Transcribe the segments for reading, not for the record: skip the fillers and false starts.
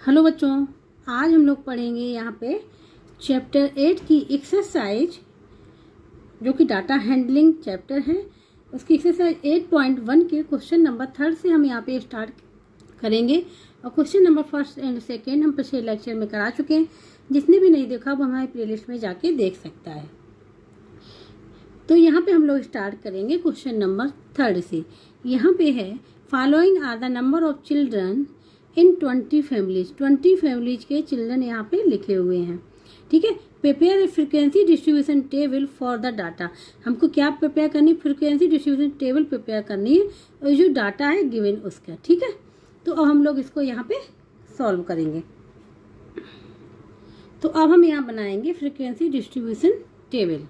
Hello बच्चों, आज हम लोग पढ़ेंगे यहाँ पे चैप्टर 8 की एक्सरसाइज जो कि डाटा हैंडलिंग चैप्टर है। उसकी एक्सरसाइज 8.1 के क्वेश्चन नंबर 3 से हम यहाँ पे स्टार्ट करेंगे। और क्वेश्चन नंबर 1 एंड 2 हम पिछले लेक्चर में करा चुके हैं। जिसने भी नहीं देखा वो हमारे प्लेलिस्ट में जाके देख सकता है। तो यहाँ पे हम लोग स्टार्ट करेंगे क्वेश्चन नंबर 3 से। यहाँ पे है following are the number of children in 20 families. 20 families के चिल्ड्रन यहाँ पे लिखे हुए हैं। ठीक है, prepare a frequency distribution table for the data. हमको क्या प्रिपेयर करनी, फ्रीक्वेंसी डिस्ट्रीब्यूशन टेबल प्रिपेयर करनी है और जो डाटा है गिवन उसका। ठीक है, तो अब हम लोग इसको यहाँ पे सॉल्व करेंगे। तो अब हम यहाँ बनाएंगे फ्रीक्वेंसी डिस्ट्रीब्यूशन टेबल।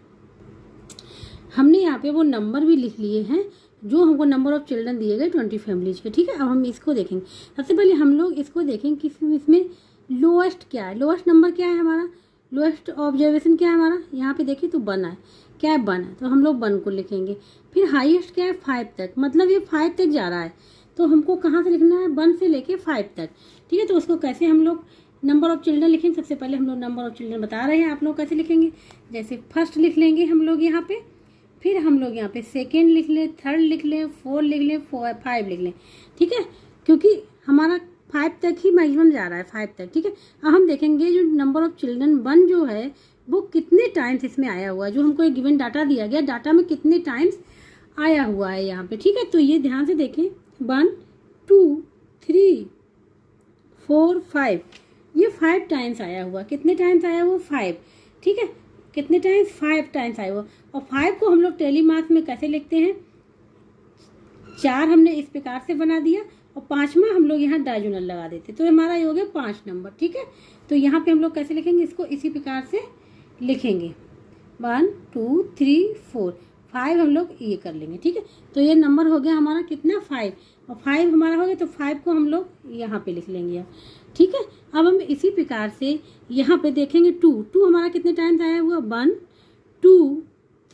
हमने यहाँ पे वो नंबर भी लिख लिए हैं जो हमको नंबर ऑफ चिल्ड्रन दिए गए 20 फैमिलीज के। ठीक है, अब हम इसको देखेंगे। सबसे पहले हम लोग इसको देखेंगे कि इसमें लोएस्ट क्या है, लोएस्ट नंबर क्या है हमारा, लोएस्ट ऑब्जर्वेशन क्या है हमारा। यहाँ पे देखिए तो 1 है, क्या है 1 है, तो हम लोग 1 को लिखेंगे। फिर हाईएस्ट क्या है 5 तक, मतलब ये 5 तक जा रहा है, तो हमको कहाँ से लिखना है 1 से लेके 5 तक। ठीक है, तो उसको कैसे हम लोग नंबर ऑफ चिल्ड्रन लिखेंगे। सबसे पहले हम लोग नंबर ऑफ चिल्ड्रन बता रहे हैं, आप लोग कैसे लिखेंगे। जैसे फर्स्ट लिख लेंगे हम लोग यहाँ पे, फिर हम लोग यहाँ पे सेकेंड लिख लें, थर्ड लिख लें, 4 लिख लें, 5 लिख लें। ठीक है, क्योंकि हमारा 5 तक ही मैक्सिमम जा रहा है, 5 तक। ठीक है, अब हम देखेंगे जो नंबर ऑफ चिल्ड्रन 1 जो है वो कितने टाइम्स इसमें आया हुआ है। जो हमको एक गिवन डाटा दिया गया, डाटा में कितने टाइम्स आया हुआ है यहाँ पे। ठीक है, तो ये ध्यान से देखें, 1 2 3 4 5, ये 5 टाइम्स आया हुआ। कितने टाइम्स आया हुआ 5। ठीक है, कितने टाइम्स 5 टाइम्स आया हुआ। और 5 को हम लोग टेली मार्क्स में कैसे लिखते हैं, 4 हमने इस प्रकार से बना दिया और 5वां हम लोग यहाँ डायगोनल लगा देते, तो हमारा ये हो गया 5 नंबर। ठीक है, तो यहाँ पे हम लोग कैसे लिखेंगे, इसको इसी प्रकार से लिखेंगे 1 2 3 4 5 हम लोग ये कर लेंगे। ठीक है, तो ये नंबर हो गया हमारा कितना 5, और 5 हमारा हो गया, तो 5 को हम लोग यहाँ पे लिख लेंगे। ठीक है, अब हम इसी प्रकार से यहाँ पे देखेंगे 2 हमारा कितने टाइम्स आया हुआ, 1 2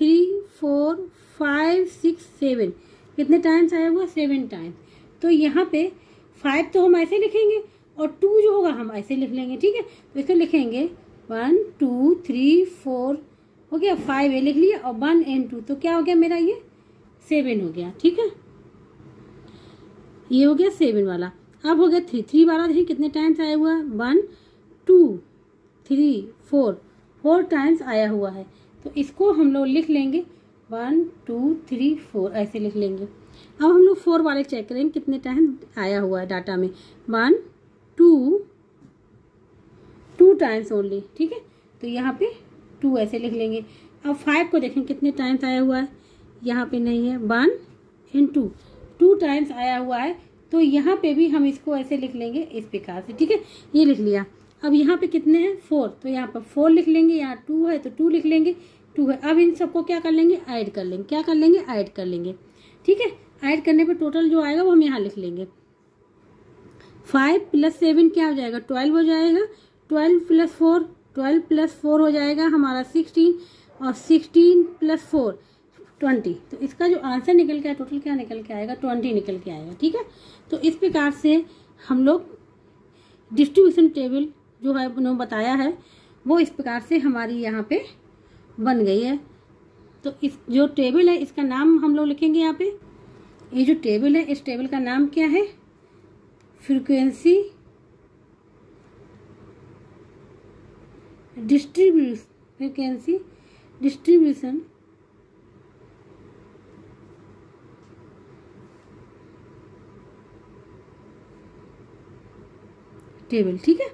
3 4 5 6 7, कितने टाइम्स आया हुआ 7 टाइम्स। तो यहाँ पे 5 तो हम ऐसे लिखेंगे और 2 जो होगा हम ऐसे लिख लेंगे। ठीक है, तो इसको लिखेंगे 1 2 3 4 हो गया, 5 ये लिख लिया और 1 and 2, तो क्या हो गया मेरा ये 7 हो गया। ठीक है, ये हो गया 7 वाला। अब हो गया 3 वाला, देखिए कितने टाइम्स आया हुआ, 1 2 3 4 टाइम्स आया हुआ है, तो इसको हम लोग लिख लेंगे 1 2 3 4 ऐसे लिख लेंगे। अब हम लोग 4 वाले चेक करेंगे कितने टाइम आया हुआ है डाटा में, 1 2 टाइम्स ओनली। ठीक है, तो यहाँ पे 2 ऐसे लिख लेंगे। अब 5 को देखें कितने टाइम्स आया हुआ है, यहाँ पे नहीं है, 1 and 2 टाइम्स आया हुआ है, तो यहाँ पे भी हम इसको ऐसे लिख लेंगे इस प्रकार से। ठीक है, ये लिख लिया। अब यहाँ पे कितने हैं 4, तो यहाँ पर 4 लिख लेंगे, यहाँ 2 है तो 2 लिख लेंगे, 2 है। अब इन सबको क्या कर लेंगे, ऐड कर लेंगे। क्या कर लेंगे, ऐड कर लेंगे। ठीक है, ऐड करने पे टोटल जो आएगा वो हम यहाँ लिख लेंगे। 5 + 7 क्या हो जाएगा, 12 हो जाएगा। 12 + 4 12 + 4 हो जाएगा हमारा 16, और 16 + 4 20। तो इसका जो आंसर निकल के आया, टोटल क्या निकल के आएगा, 20 निकल के आएगा। ठीक है, तो इस प्रकार से हम लोग डिस्ट्रीब्यूशन टेबल जो है उन्होंने बताया है वो इस प्रकार से हमारी यहाँ पे बन गई है। तो इस जो टेबल है इसका नाम हम लोग लिखेंगे यहाँ पे। ये जो टेबल है इस टेबल का नाम क्या है, फ्रीक्वेंसी डिस्ट्रीब्यूशन टेबल। ठीक है,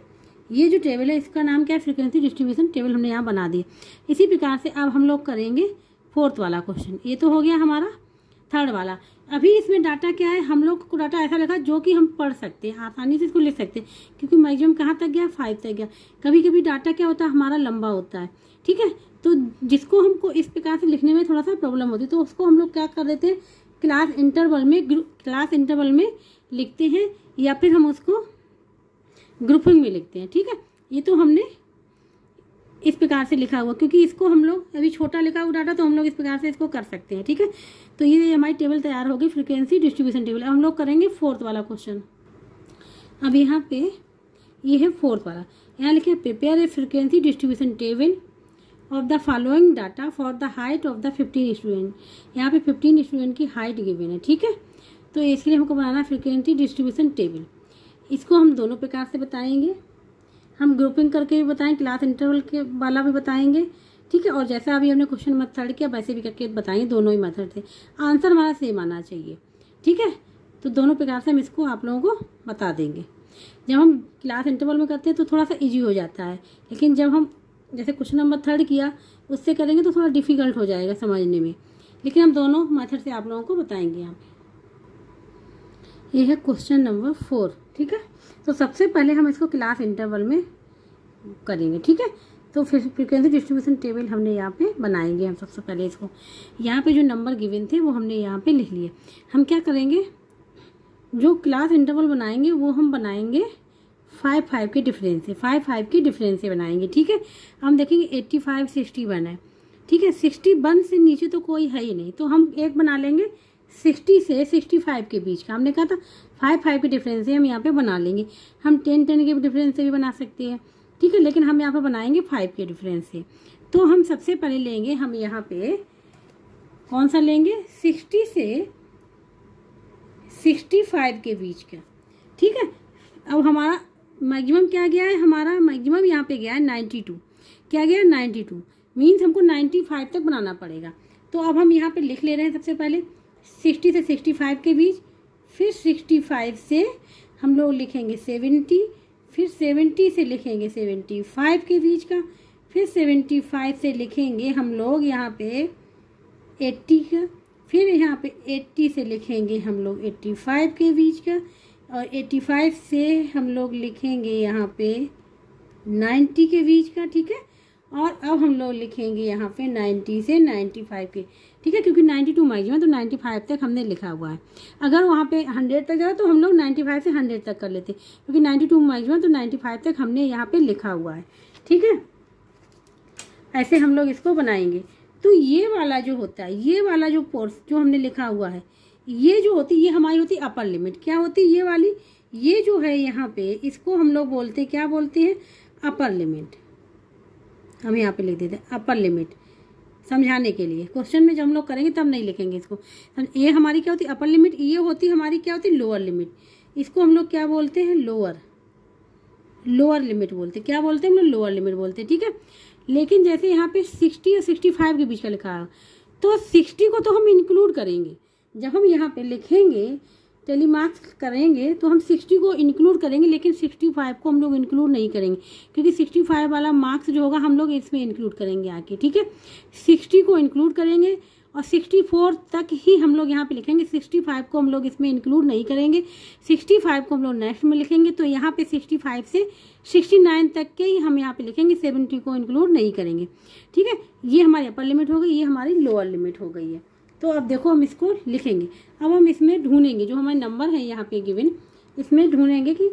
ये जो टेबल है इसका नाम क्या है, फ्रीक्वेंसी डिस्ट्रीब्यूशन टेबल हमने यहाँ बना दिया। इसी प्रकार से अब हम लोग करेंगे 4th वाला क्वेश्चन। ये तो हो गया हमारा 3rd वाला। अभी इसमें डाटा क्या है, हम लोग को डाटा ऐसा लगा जो कि हम पढ़ सकते हैं, आसानी से इसको लिख सकते हैं, क्योंकि मैक्सिमम कहाँ तक गया 5 तक गया। कभी कभी डाटा क्या होता है हमारा लंबा होता है। ठीक है, तो जिसको हमको इस प्रकार से लिखने में थोड़ा सा प्रॉब्लम होती है, तो उसको हम लोग क्या कर देते हैं, क्लास इंटरवल में लिखते हैं, या फिर हम उसको ग्रुपिंग में लिखते हैं। ठीक है, ये तो हमने इस प्रकार से लिखा हुआ, क्योंकि इसको हम लोग अभी छोटा लिखा हुआ डाटा, तो हम लोग इस प्रकार से इसको कर सकते हैं। ठीक है, तो ये हमारी टेबल तैयार होगी, फ्रीक्वेंसी डिस्ट्रीब्यूशन टेबल। हम लोग करेंगे 4th वाला क्वेश्चन। अब यहाँ पे ये है फोर्थ वाला। यहाँ लिखे prepare a frequency distribution table of the following data for the height of the 15 student. यहाँ पे 15 स्टूडेंट की हाइट गिवन है, ठीक है। तो इसके लिए हमको बनाना फ्रीक्वेंसी डिस्ट्रीब्यूशन टेबल। इसको हम दोनों प्रकार से बताएंगे, हम ग्रुपिंग करके भी बताएंगे, क्लास इंटरवल के वाला भी बताएंगे, ठीक है। और जैसा अभी हमने क्वेश्चन मेथड किया वैसे भी करके बताएंगे, दोनों ही मेथड थे। आंसर हमारा सेम आना चाहिए, ठीक है। तो दोनों प्रकार से हम इसको आप लोगों को बता देंगे। जब हम क्लास इंटरवल में करते हैं तो थोड़ा सा इजी हो जाता है, लेकिन जब हम जैसे क्वेश्चन नंबर 3 किया उससे करेंगे तो थोड़ा डिफिकल्ट हो जाएगा समझने में, लेकिन हम दोनों मेथड से आप लोगों को बताएंगे। यहाँ पे ये है क्वेश्चन नंबर 4, ठीक है। तो सबसे पहले हम इसको क्लास इंटरवल में करेंगे, ठीक है। तो फिर फ्रीक्वेंसी डिस्ट्रीब्यूशन टेबल हमने यहाँ पे बनाएंगे। हम सबसे पहले इसको यहाँ पे जो नंबर गिवन थे वो हमने यहाँ पे लिख लिए। हम क्या करेंगे, जो क्लास इंटरवल बनाएंगे वो हम बनाएंगे 5-5 के डिफरेंस से, 5-5 के डिफरेंस से बनाएंगे, ठीक है। हम देखेंगे 85, 61 है, ठीक है। 61 से नीचे तो कोई है ही नहीं, तो हम एक बना लेंगे 60 से 65 के बीच का। हमने कहा था 5-5 के डिफरेंस से हम यहाँ पे बना लेंगे। हम 10-10 के डिफरेंस से भी बना सकते हैं, ठीक है, लेकिन हम यहाँ पे बनाएंगे 5 के डिफरेंस से। तो हम सबसे पहले लेंगे, हम यहाँ पे कौन सा लेंगे, 60 से 65 के बीच का, ठीक है। अब हमारा मैक्सिमम क्या गया है, हमारा मैक्सिमम यहाँ पे गया है 92। क्या गया है 92, मीन्स हमको 95 तक बनाना पड़ेगा। तो अब हम यहाँ पे लिख ले रहे हैं सबसे पहले 60 से 65 के बीच, फिर 65 से हम लोग लिखेंगे 70, फिर 70 से लिखेंगे 75 के बीच का, फिर 75 से लिखेंगे हम लोग यहाँ पे 80 का, फिर यहाँ पे 80 से लिखेंगे हम लोग 85 के बीच का, और 85 से हम लोग लिखेंगे यहाँ पे 90 के बीच का, ठीक है। और अब हम लोग लिखेंगे यहाँ पे 90 से 95 के, ठीक है, क्योंकि 92 मैक्सिमम तो 95 तक हमने लिखा हुआ है। अगर वहाँ पे 100 तक जाए तो हम लोग 95 से 100 तक कर लेते, क्योंकि 92 मैक्सिमम तो 95 तक हमने यहाँ पे लिखा हुआ है, ठीक है। ऐसे हम लोग इसको बनाएंगे। तो ये वाला जो होता है, ये वाला जो पोर्स जो हमने लिखा हुआ है, ये जो होती है ये हमारी होती है अपर लिमिट। क्या होती है ये वाली, ये जो है यहाँ पे इसको हम लोग बोलते हैं, क्या बोलते हैं, अपर लिमिट। हम यहाँ पे लिख देते हैं अपर लिमिट, समझाने के लिए। क्वेश्चन में जब हम लोग करेंगे तब नहीं लिखेंगे इसको। ये हमारी क्या होती है अपर लिमिट, ये होती है हमारी क्या होती है लोअर लिमिट। इसको हम लोग क्या बोलते हैं, लोअर लिमिट बोलते हैं। क्या बोलते हैं हम लोग, लोअर लिमिट बोलते हैं, ठीक है। लेकिन जैसे यहाँ पे 60 और 65 के बीच का लिखा है, तो 60 को तो हम इंक्लूड करेंगे। जब हम यहाँ पे लिखेंगे टेली मार्क्स करेंगे तो हम 60 को इंक्लूड करेंगे, लेकिन 65 को हम लोग इंक्लूड नहीं करेंगे, क्योंकि 65 वाला मार्क्स जो होगा हम लोग इसमें इंक्लूड करेंगे आके, ठीक है। 60 को इंक्लूड करेंगे और 64 तक ही हम लोग यहाँ पे लिखेंगे। 65 को हम लोग इसमें इंक्लूड नहीं करेंगे, 65 को हम लोग नेक्स्ट में लिखेंगे। तो यहाँ पे 65 से 69 तक के ही हम यहाँ पे लिखेंगे, 70 को इंक्लूड नहीं करेंगे, ठीक है। ये हमारी अपर लिमिट हो गई, ये हमारी लोअर लिमिट हो गई है। तो अब देखो हम इसको लिखेंगे। अब हम इसमें ढूंढेंगे जो हमारे नंबर है यहाँ पे गिवन, इसमें ढूंढेंगे कि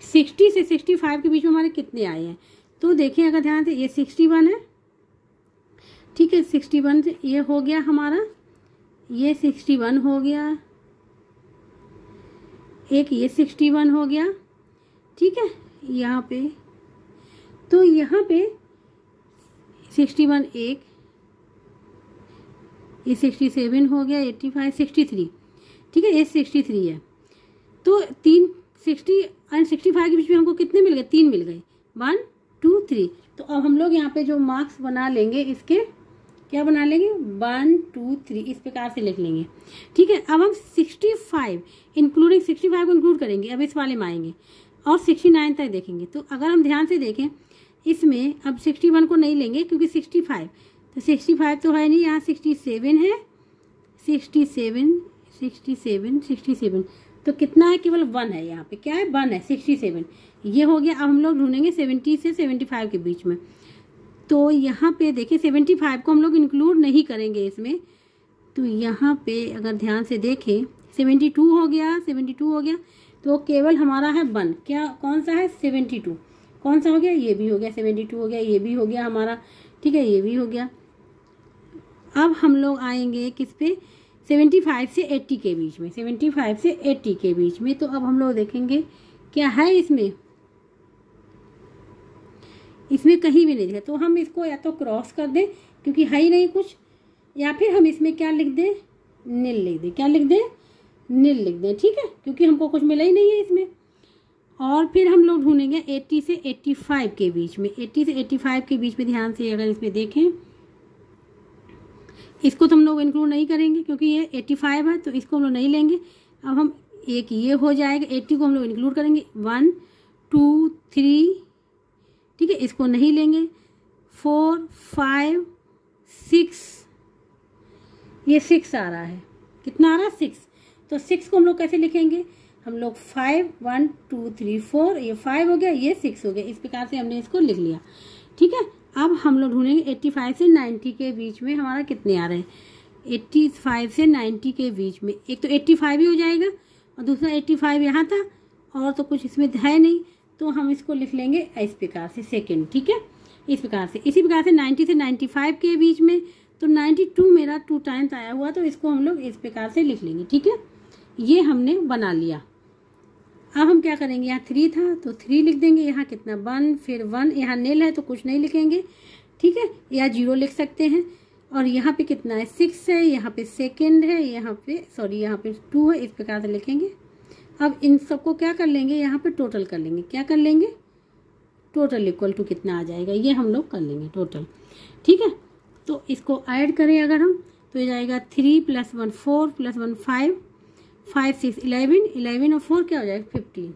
60 से 65 के बीच में हमारे कितने आए हैं। तो देखिए अगर ध्यान से, ये 61 है, ठीक है। 61 से ये हो गया हमारा, ये 61 हो गया, एक ये 61 हो गया, ठीक है। यहाँ पे तो यहाँ पे 61 एक, ये 67 हो गया, 85, 63, ठीक है। ये 63 है। तो 60 और 65 के बीच में हमको कितने मिल गए, 3 मिल गए, 1 2 3। तो अब हम लोग यहाँ पे जो मार्क्स बना लेंगे इसके, क्या बना लेंगे, 1 2 3 इस प्रकार से लिख लेंगे, ठीक है। अब हम 65 इंक्लूडिंग 65 को इंक्लूड करेंगे, अब इस वाले में आएंगे और 69 तक देखेंगे। तो अगर हम ध्यान से देखें इसमें, अब 61 को नहीं लेंगे क्योंकि 65 तो 65 तो है नहीं, यहाँ 67 है, 67 तो कितना है, केवल 1 है। यहाँ पे क्या है, 1 है, 67 ये हो गया। अब हम लोग ढूंढेंगे 70 से 75 के बीच में। तो यहाँ पे देखिए 75 को हम लोग इंक्लूड नहीं करेंगे इसमें। तो यहाँ पे अगर ध्यान से देखें 72 हो गया, 72 हो गया, तो केवल हमारा है 1, क्या कौन सा है, 72, कौन सा हो गया, ये भी हो गया, 72 हो गया, ये भी हो गया हमारा, ठीक है, ये भी हो गया। अब हम लोग आएंगे किस पे, 75 से 80 के बीच में, 75 से 80 के बीच में। तो अब हम लोग देखेंगे क्या है इसमें? इसमें कहीं भी नहीं दिखा, तो हम इसको या तो क्रॉस कर दें क्योंकि है ही नहीं कुछ, या फिर हम इसमें क्या लिख दें, नील लिख दें। क्या लिख दें? नील लिख दें, ठीक है, क्योंकि हमको कुछ मिला ही नहीं है इसमें। और फिर हम लोग ढूंढेंगे 80 से 85 के बीच में। 80 से 85 के बीच में ध्यान से अगर इसमें देखें, इसको तो हम लोग इंक्लूड नहीं करेंगे क्योंकि ये 85 है, तो इसको हम लोग नहीं लेंगे। अब हम एक ये हो जाएगा, 80 को हम लोग इंक्लूड करेंगे, 1 2 3, ठीक है, इसको नहीं लेंगे। 4 5 6, ये 6 आ रहा है। कितना आ रहा है? 6। तो 6 को हम लोग कैसे लिखेंगे? हम लोग 5 1 2 3 4, ये 5 हो गया, ये 6 हो गया। इस प्रकार से हमने इसको लिख लिया, ठीक है। अब हम लोग ढूंढेंगे 85 से 90 के बीच में हमारा कितने आ रहे हैं। 85 से 90 के बीच में एक तो 85 ही हो जाएगा और दूसरा 85 यहाँ था, और तो कुछ इसमें है नहीं, तो हम इसको लिख लेंगे इस प्रकार से, सेकेंड, ठीक है, इस प्रकार से। इसी प्रकार से 90 से 95 के बीच में, तो 92 मेरा 2 टाइम्स आया हुआ, तो इसको हम लोग इस प्रकार से लिख लेंगे, ठीक है। ये हमने बना लिया। अब हम क्या करेंगे, यहाँ 3 था तो 3 लिख देंगे, यहाँ कितना 1, फिर 1, यहाँ नील है तो कुछ नहीं लिखेंगे, ठीक है, या 0 लिख सकते हैं। और यहाँ पे कितना है, 6 है, यहाँ पे सेकेंड है, यहाँ पे 2 है, इस प्रकार से लिखेंगे। अब इन सबको क्या कर लेंगे, यहाँ पे टोटल कर लेंगे। क्या कर लेंगे? टोटल इक्वल टू कितना आ जाएगा, ये हम लोग कर लेंगे टोटल, ठीक है। तो इसको ऐड करें अगर हम, तो ये जाएगा 3 + 1 4 + 1 5 5 6 11 और 4 क्या हो जाएगा 15।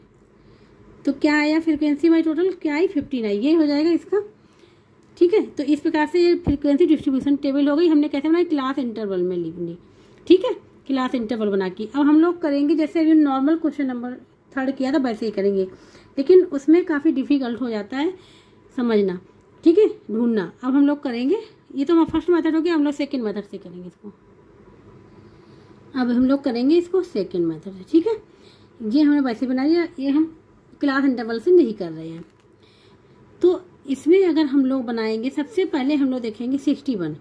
तो क्या आया फ्रीक्वेंसी बाई टोटल, क्या आई 15 आई, ये हो जाएगा इसका, ठीक है। तो इस प्रकार से ये फ्रीक्वेंसी डिस्ट्रीब्यूशन टेबल हो गई। हमने कैसे बनाई, क्लास इंटरवल में लिखनी, ठीक है, क्लास इंटरवल बना के। अब हम लोग करेंगे जैसे अभी नॉर्मल क्वेश्चन नंबर 3 किया था वैसे ही करेंगे, लेकिन उसमें काफ़ी डिफिकल्ट हो जाता है समझना, ठीक है, ढूंढना। अब हम लोग करेंगे, ये तो फर्स्ट मेथड हो गया, हम लोग सेकेंड मेथड से करेंगे इसको। अब हम लोग करेंगे इसको सेकेंड मेथड से, ठीक है। ये हमने वैसे बना लिया, ये हम क्लास इंटरवल से नहीं कर रहे हैं। तो इसमें अगर हम लोग बनाएंगे, सबसे पहले हम लोग देखेंगे 61,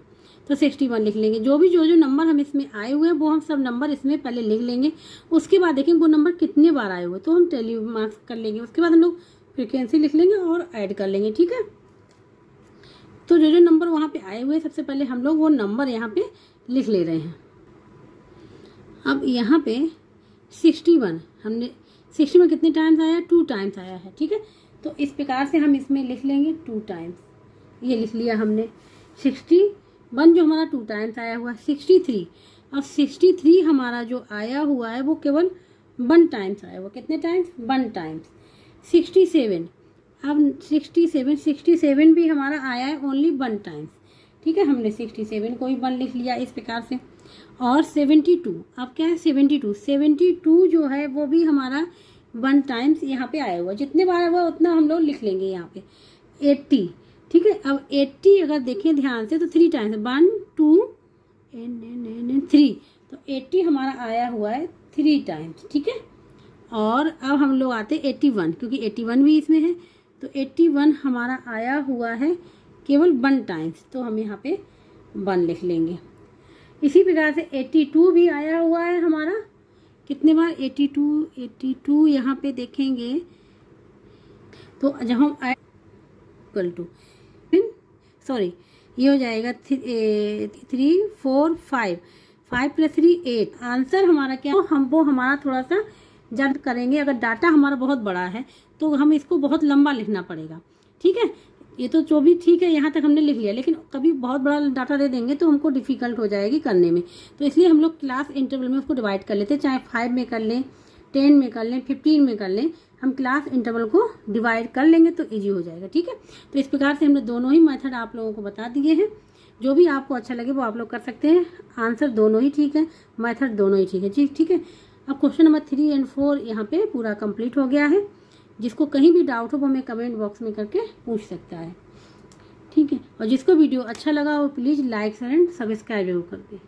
तो 61 लिख लेंगे। जो नंबर हम इसमें आए हुए हैं वो हम सब नंबर इसमें पहले लिख लेंगे। उसके बाद देखेंगे वो नंबर कितने बार आए हुए, तो हम टेली मार्क्स कर लेंगे। उसके बाद हम लोग फ्रीक्वेंसी लिख लेंगे और ऐड कर लेंगे, ठीक है। तो जो नंबर वहाँ पे आए हुए हैं सबसे पहले हम लोग वो नंबर यहाँ पे लिख ले रहे हैं। अब यहाँ पे 61 हमने 61 कितने टाइम्स आया, 2 टाइम्स आया है, ठीक है। तो इस प्रकार से हम इसमें लिख लेंगे 2 टाइम्स, ये लिख लिया हमने। 61 जो हमारा 2 टाइम्स आया हुआ है, 63। अब 63 हमारा जो आया हुआ है वो केवल 1 टाइम्स आया हुआ, कितने टाइम्स, 1 टाइम्स। 67, अब 67 भी हमारा आया है ओनली 1 टाइम्स, ठीक है, हमने 67 को भी 1 लिख लिया इस प्रकार से। और 72, अब क्या है 72 जो है वो भी हमारा 1 टाइम्स यहाँ पे आया हुआ, जितने बार हुआ उतना हम लोग लिख लेंगे यहाँ पे। 80, ठीक है। अब 80 अगर देखें ध्यान से तो 3 टाइम्स, 1 2 3, तो 80 हमारा आया हुआ है 3 टाइम्स, ठीक है। और अब हम लोग आते 81, क्योंकि 81 भी इसमें है, तो 81 हमारा आया हुआ है केवल 1 टाइम्स, तो हम यहाँ पे 1 लिख लेंगे। इसी प्रकार से 82 भी आया हुआ है हमारा, कितने बार 82 यहाँ पे देखेंगे तो जब हम इक्वल टू ये हो जाएगा 3 4 5 + 3 8। आंसर हमारा क्या, वो हमारा थोड़ा सा जल्द करेंगे। अगर डाटा हमारा बहुत बड़ा है तो हम इसको बहुत लंबा लिखना पड़ेगा, ठीक है। ये तो जो भी ठीक है यहाँ तक हमने लिख लिया, लेकिन कभी बहुत बड़ा डाटा दे देंगे तो हमको डिफिकल्ट हो जाएगी करने में। तो इसलिए हम लोग क्लास इंटरवल में उसको डिवाइड कर लेते हैं, चाहे 5 में कर लें, 10 में कर लें, 15 में कर लें, हम क्लास इंटरवल को डिवाइड कर लेंगे तो इजी हो जाएगा, ठीक है। तो इस प्रकार से हमने दोनों ही मेथड आप लोगों को बता दिए हैं। जो भी आपको अच्छा लगे वो आप लोग कर सकते हैं। आंसर दोनों ही ठीक है, मेथड दोनों ही ठीक है, ठीक है। अब क्वेश्चन नंबर 3 और 4 यहाँ पे पूरा कंप्लीट हो गया है। जिसको कहीं भी डाउट हो वो हमें कमेंट बॉक्स में करके पूछ सकता है, ठीक है। और जिसको वीडियो अच्छा लगा वो प्लीज़ लाइक एंड सब्सक्राइब जरूर कर दें।